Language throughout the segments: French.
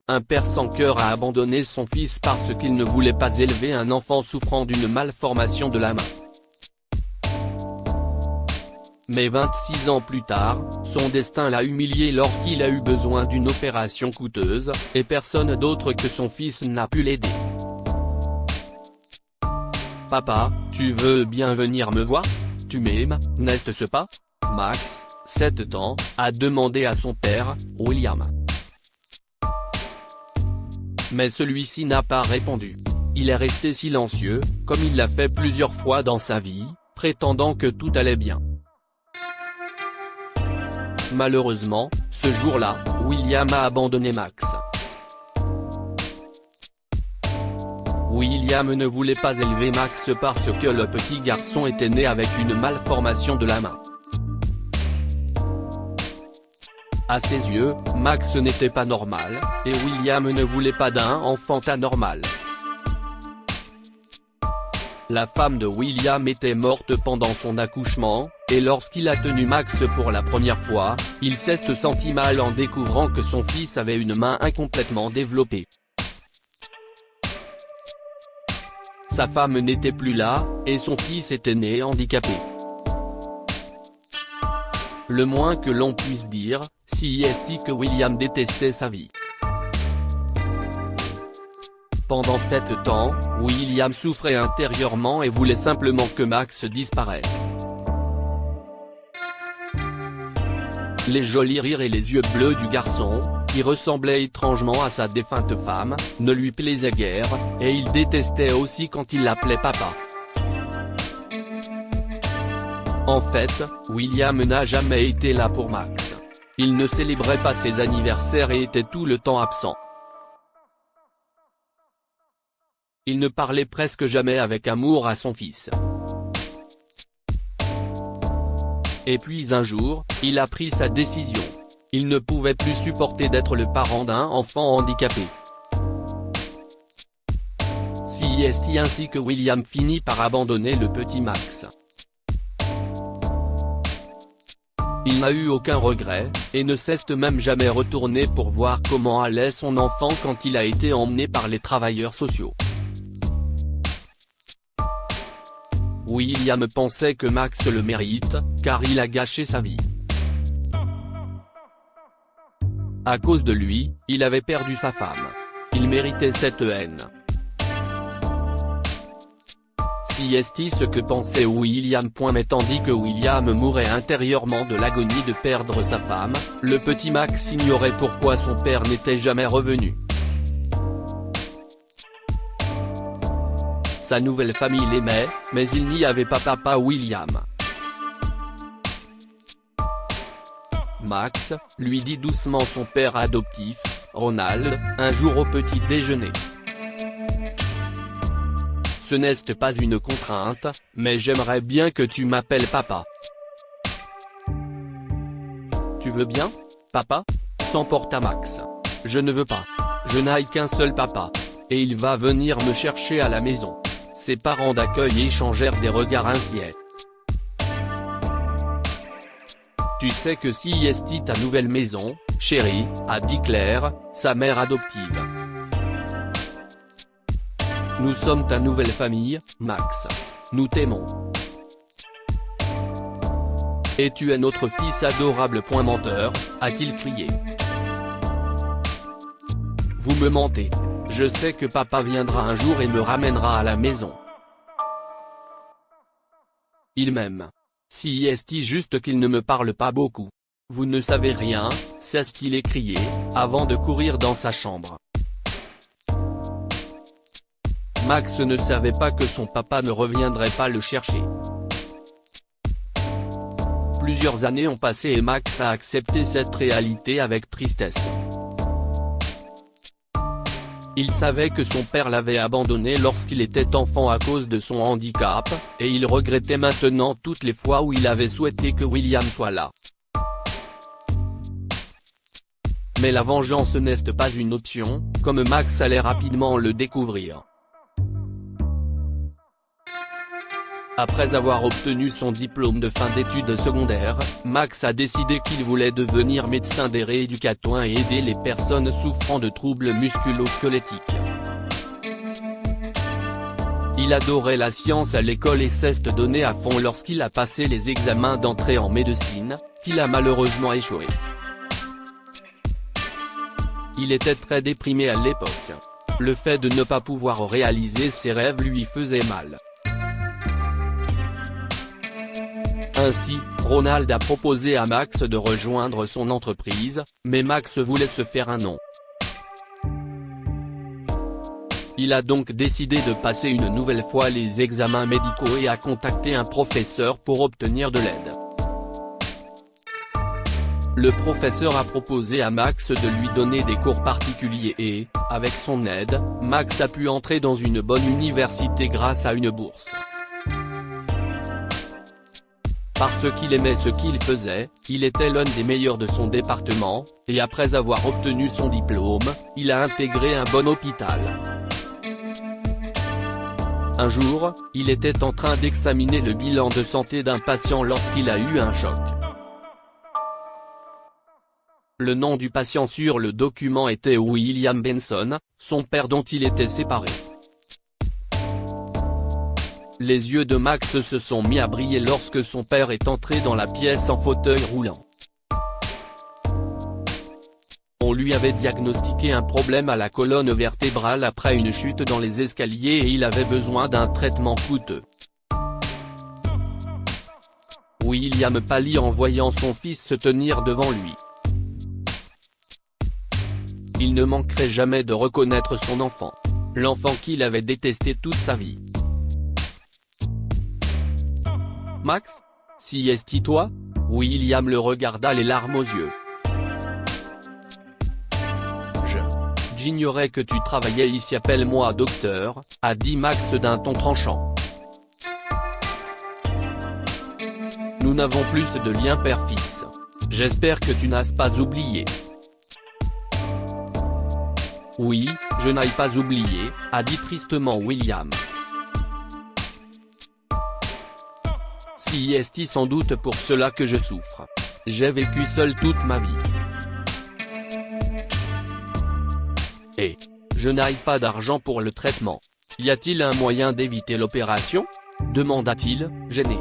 un père sans cœur a abandonné son fils parce qu'il ne voulait pas élever un enfant souffrant d'une malformation de la main. Mais 26 ans plus tard, son destin l'a humilié lorsqu'il a eu besoin d'une opération coûteuse, et personne d'autre que son fils n'a pu l'aider. « Papa, tu veux bien venir me voir? Tu m'aimes, n'est-ce pas ?» Max, 7 ans, a demandé à son père, William. Mais celui-ci n'a pas répondu. Il est resté silencieux, comme il l'a fait plusieurs fois dans sa vie, prétendant que tout allait bien. Malheureusement, ce jour-là, William a abandonné Max. William ne voulait pas élever Max parce que le petit garçon était né avec une malformation de la main. À ses yeux, Max n'était pas normal, et William ne voulait pas d'un enfant anormal. La femme de William était morte pendant son accouchement, et lorsqu'il a tenu Max pour la première fois, il s'est senti mal en découvrant que son fils avait une main incomplètement développée. Sa femme n'était plus là, et son fils était né handicapé. Le moins que l'on puisse dire, c'est que William détestait sa vie. Pendant cet temps, William souffrait intérieurement et voulait simplement que Max disparaisse. Les jolis rires et les yeux bleus du garçon, qui ressemblait étrangement à sa défunte femme, ne lui plaisaient guère, et il détestait aussi quand il l'appelait papa. En fait, William n'a jamais été là pour Max. Il ne célébrait pas ses anniversaires et était tout le temps absent. Il ne parlait presque jamais avec amour à son fils. Et puis un jour, il a pris sa décision. Il ne pouvait plus supporter d'être le parent d'un enfant handicapé. C'est ainsi que William finit par abandonner le petit Max. Il n'a eu aucun regret, et ne s'est même jamais retourné pour voir comment allait son enfant quand il a été emmené par les travailleurs sociaux. William pensait que Max le mérite, car il a gâché sa vie. À cause de lui, il avait perdu sa femme. Il méritait cette haine. C'est ce que pensait William. Mais tandis que William mourait intérieurement de l'agonie de perdre sa femme, le petit Max ignorait pourquoi son père n'était jamais revenu. Sa nouvelle famille l'aimait, mais il n'y avait pas papa William. Max, lui dit doucement son père adoptif, Ronald, un jour au petit déjeuner. Ce n'est pas une contrainte, mais j'aimerais bien que tu m'appelles papa. Tu veux bien, papa? S'emporta Max. Je ne veux pas. Je n'ai qu'un seul papa. Et il va venir me chercher à la maison. Ses parents d'accueil échangèrent des regards inquiets. Tu sais que c'est ta nouvelle maison, chérie, a dit Claire, sa mère adoptive. Nous sommes ta nouvelle famille, Max. Nous t'aimons. Et tu es notre fils adorable. Menteur, a-t-il crié. Vous me mentez. Je sais que papa viendra un jour et me ramènera à la maison. Il m'aime. C'est juste qu'il ne me parle pas beaucoup. Vous ne savez rien, c'est ce qu'il écriait, avant de courir dans sa chambre. Max ne savait pas que son papa ne reviendrait pas le chercher. Plusieurs années ont passé et Max a accepté cette réalité avec tristesse. Il savait que son père l'avait abandonné lorsqu'il était enfant à cause de son handicap, et il regrettait maintenant toutes les fois où il avait souhaité que William soit là. Mais la vengeance n'est pas une option, comme Max allait rapidement le découvrir. Après avoir obtenu son diplôme de fin d'études secondaires, Max a décidé qu'il voulait devenir médecin des rééducateurs et aider les personnes souffrant de troubles musculo-squelettiques. Il adorait la science à l'école et s'est donné à fond lorsqu'il a passé les examens d'entrée en médecine, qu'il a malheureusement échoué. Il était très déprimé à l'époque. Le fait de ne pas pouvoir réaliser ses rêves lui faisait mal. Ainsi, Ronald a proposé à Max de rejoindre son entreprise, mais Max voulait se faire un nom. Il a donc décidé de passer une nouvelle fois les examens médicaux et a contacté un professeur pour obtenir de l'aide. Le professeur a proposé à Max de lui donner des cours particuliers et, avec son aide, Max a pu entrer dans une bonne université grâce à une bourse. Parce qu'il aimait ce qu'il faisait, il était l'un des meilleurs de son département, et après avoir obtenu son diplôme, il a intégré un bon hôpital. Un jour, il était en train d'examiner le bilan de santé d'un patient lorsqu'il a eu un choc. Le nom du patient sur le document était William Benson, son père dont il était séparé. Les yeux de Max se sont mis à briller lorsque son père est entré dans la pièce en fauteuil roulant. On lui avait diagnostiqué un problème à la colonne vertébrale après une chute dans les escaliers et il avait besoin d'un traitement coûteux. William pâlit en voyant son fils se tenir devant lui. Il ne manquerait jamais de reconnaître son enfant. L'enfant qu'il avait détesté toute sa vie. Max? Si est-ce toi? William le regarda les larmes aux yeux. J'ignorais que tu travaillais ici, appelle-moi docteur, a dit Max d'un ton tranchant. Nous n'avons plus de lien père-fils. J'espère que tu n'as pas oublié. Oui, je n'ai pas oublié, a dit tristement William. Si est sans doute pour cela que je souffre. J'ai vécu seul toute ma vie. Et je n'ai pas d'argent pour le traitement. Y a-t-il un moyen d'éviter l'opération? Demanda-t-il, gêné.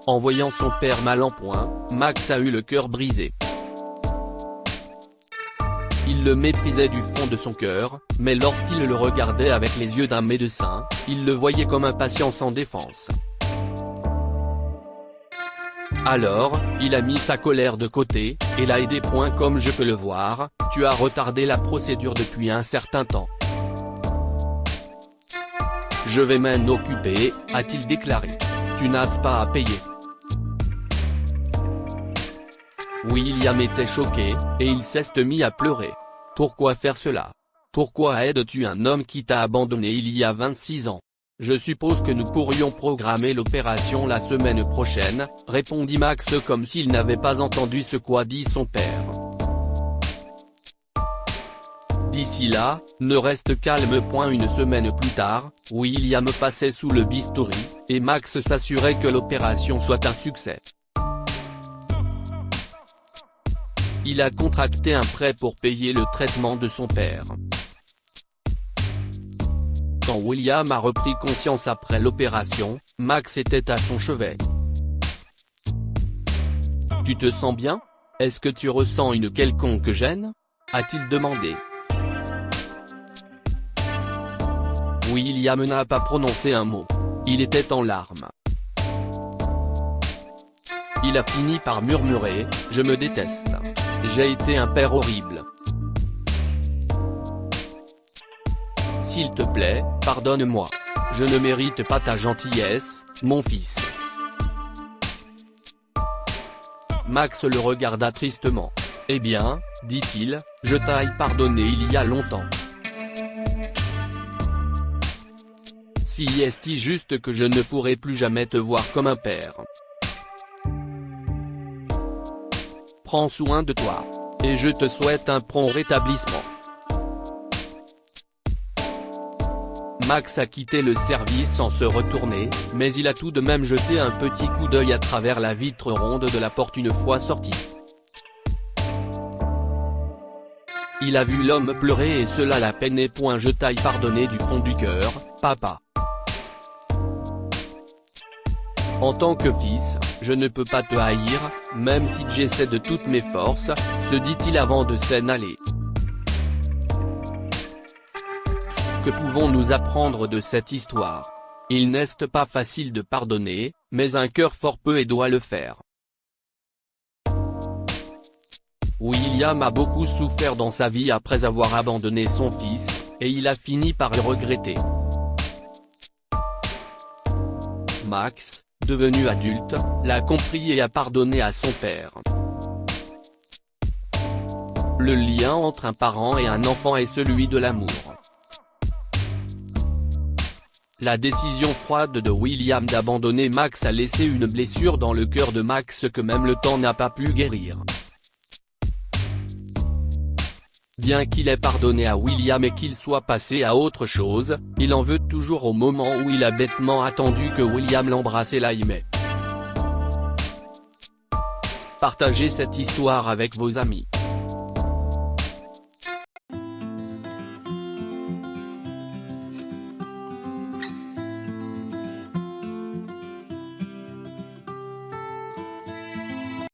En voyant son père mal en point, Max a eu le cœur brisé. Il le méprisait du fond de son cœur, mais lorsqu'il le regardait avec les yeux d'un médecin, il le voyait comme un patient sans défense. Alors, il a mis sa colère de côté, et l'a aidé. Comme je peux le voir, tu as retardé la procédure depuis un certain temps. Je vais m'en occuper, a-t-il déclaré. Tu n'as pas à payer. William était choqué, et il s'est mis à pleurer. Pourquoi faire cela? Pourquoi aides-tu un homme qui t'a abandonné il y a 26 ans? Je suppose que nous pourrions programmer l'opération la semaine prochaine, répondit Max comme s'il n'avait pas entendu ce qu'a dit son père. D'ici là, ne reste calme. Une semaine plus tard, William passait sous le bistouri, et Max s'assurait que l'opération soit un succès. Il a contracté un prêt pour payer le traitement de son père. Quand William a repris conscience après l'opération, Max était à son chevet. Tu te sens bien? Est-ce que tu ressens une quelconque gêne? A-t-il demandé. William n'a pas prononcé un mot. Il était en larmes. Il a fini par murmurer, « Je me déteste. J'ai été un père horrible. S'il te plaît, pardonne-moi. Je ne mérite pas ta gentillesse, mon fils. » Max le regarda tristement. « Eh bien, dit-il, je t'ai pardonné il y a longtemps. Si est juste que je ne pourrai plus jamais te voir comme un père. Prends soin de toi. Et je te souhaite un prompt rétablissement. » Max a quitté le service sans se retourner, mais il a tout de même jeté un petit coup d'œil à travers la vitre ronde de la porte une fois sorti. Il a vu l'homme pleurer et cela l'a peiné. Je t'aille pardonner du fond du cœur, papa. En tant que fils, je ne peux pas te haïr, même si j'essaie de toutes mes forces, se dit-il avant de s'en aller. Que pouvons-nous apprendre de cette histoire? Il n'est pas facile de pardonner, mais un cœur fort peut et doit le faire. William a beaucoup souffert dans sa vie après avoir abandonné son fils, et il a fini par le regretter. Max, devenu adulte, l'a compris et a pardonné à son père. Le lien entre un parent et un enfant est celui de l'amour. La décision froide de William d'abandonner Max a laissé une blessure dans le cœur de Max que même le temps n'a pas pu guérir. Bien qu'il ait pardonné à William et qu'il soit passé à autre chose, il en veut toujours au moment où il a bêtement attendu que William l'embrasse et l'aimait. Partagez cette histoire avec vos amis.